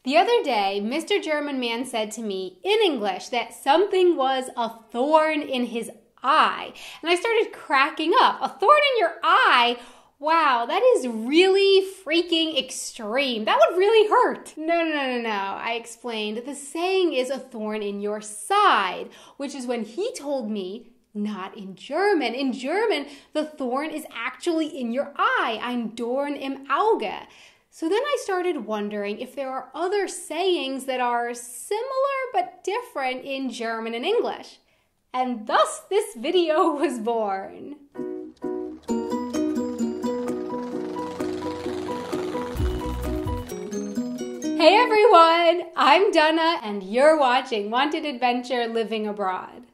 The other day, Mr. German Man said to me in English that something was a thorn in his eye. And I started cracking up. A thorn in your eye? Wow, that is really freaking extreme. That would really hurt. No, I explained. The saying is a thorn in your side, which is when he told me not in German. In German, the thorn is actually in your eye. Ein Dorn im Auge. So then I started wondering if there are other sayings that are similar but different in German and English. And thus this video was born. Hey everyone, I'm Donna and you're watching Wanted Adventure Living Abroad.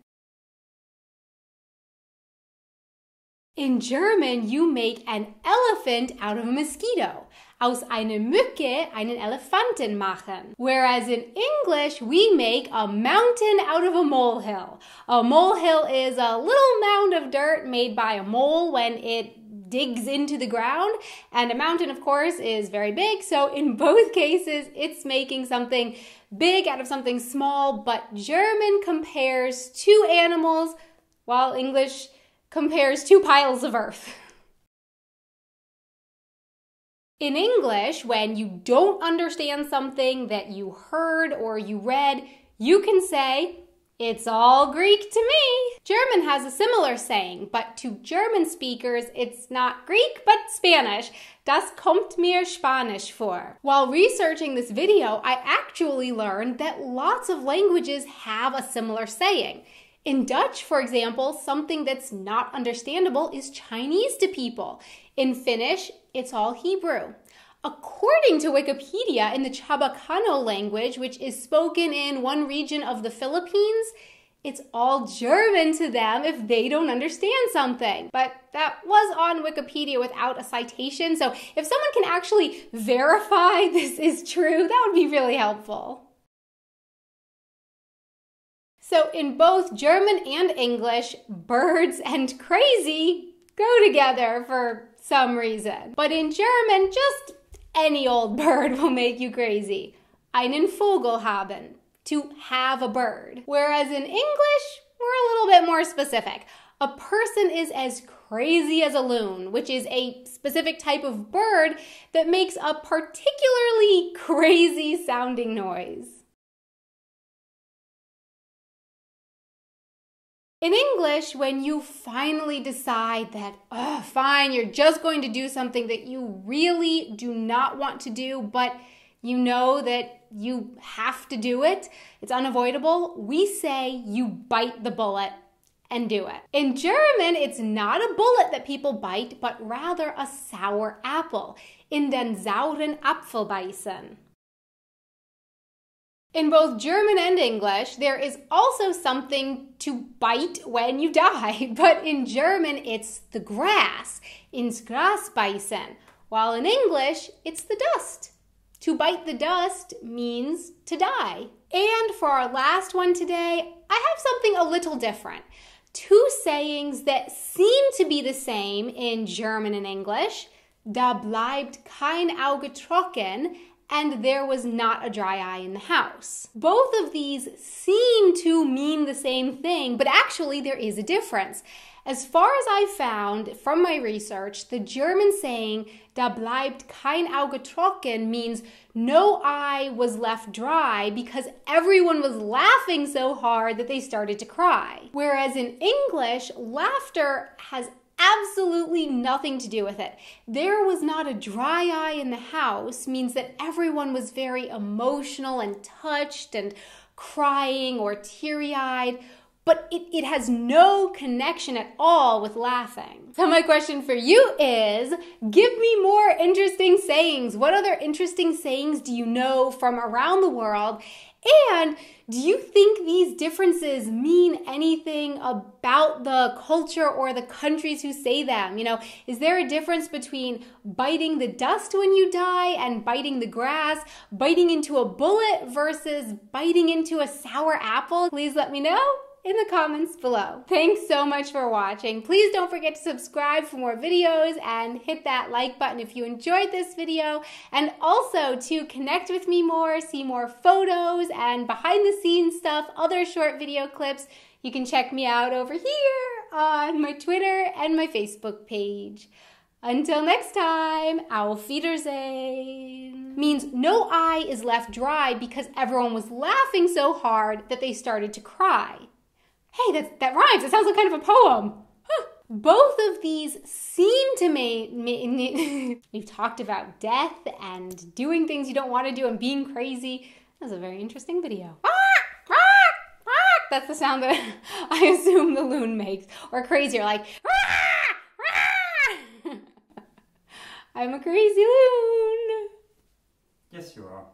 In German, you make an elephant out of a mosquito. Aus einer Mücke einen Elefanten machen. Whereas in English, we make a mountain out of a molehill. A molehill is a little mound of dirt made by a mole when it digs into the ground. And a mountain, of course, is very big. So in both cases, it's making something big out of something small. But German compares two animals, while English compares two piles of earth. In English, when you don't understand something that you heard or you read, you can say, "It's all Greek to me." German has a similar saying, but to German speakers, it's not Greek, but Spanish. Das kommt mir Spanisch vor. While researching this video, I actually learned that lots of languages have a similar saying. In Dutch, for example, something that's not understandable is Chinese to people. In Finnish, it's all Hebrew. According to Wikipedia, in the Chabacano language, which is spoken in one region of the Philippines, it's all German to them if they don't understand something. But that was on Wikipedia without a citation, so if someone can actually verify this is true, that would be really helpful. So in both German and English, birds and crazy go together for some reason. But in German, just any old bird will make you crazy. Einen Vogel haben, to have a bird. Whereas in English, we're a little bit more specific. A person is as crazy as a loon, which is a specific type of bird that makes a particularly crazy sounding noise. In English, when you finally decide that, fine, you're just going to do something that you really do not want to do, but you know that you have to do it, it's unavoidable, we say you bite the bullet and do it. In German, it's not a bullet that people bite, but rather a sour apple. In den sauren Apfel beißen. In both German and English, there is also something to bite when you die, but in German, it's the grass, ins Gras beißen, while in English, it's the dust. To bite the dust means to die. And for our last one today, I have something a little different. Two sayings that seem to be the same in German and English, da bleibt kein Auge trocken, and there was not a dry eye in the house. Both of these seem to mean the same thing, but actually there is a difference. As far as I found from my research, the German saying, da bleibt kein Auge trocken, means no eye was left dry because everyone was laughing so hard that they started to cry. Whereas in English, laughter has absolutely nothing to do with it. There was not a dry eye in the house means that everyone was very emotional and touched and crying or teary-eyed, but it has no connection at all with laughing. So my question for you is, give me more interesting sayings. What other interesting sayings do you know from around the world? And do you think these differences mean anything about the culture or the countries who say them? You know, is there a difference between biting the dust when you die and biting the grass, biting into a bullet versus biting into a sour apple? Please let me know in the comments below. Thanks so much for watching. Please don't forget to subscribe for more videos and hit that like button if you enjoyed this video. And also to connect with me more, see more photos and behind the scenes stuff, other short video clips, you can check me out over here on my Twitter and my Facebook page. Until next time, Auf Wiedersehen means no eye is left dry because everyone was laughing so hard that they started to cry. Hey, that rhymes. It sounds like kind of a poem. Huh. Both of these seem to we've talked about death and doing things you don't want to do and being crazy. That was a very interesting video. That's the sound that I assume the loon makes. Or crazier, like I'm a crazy loon. Yes, you are.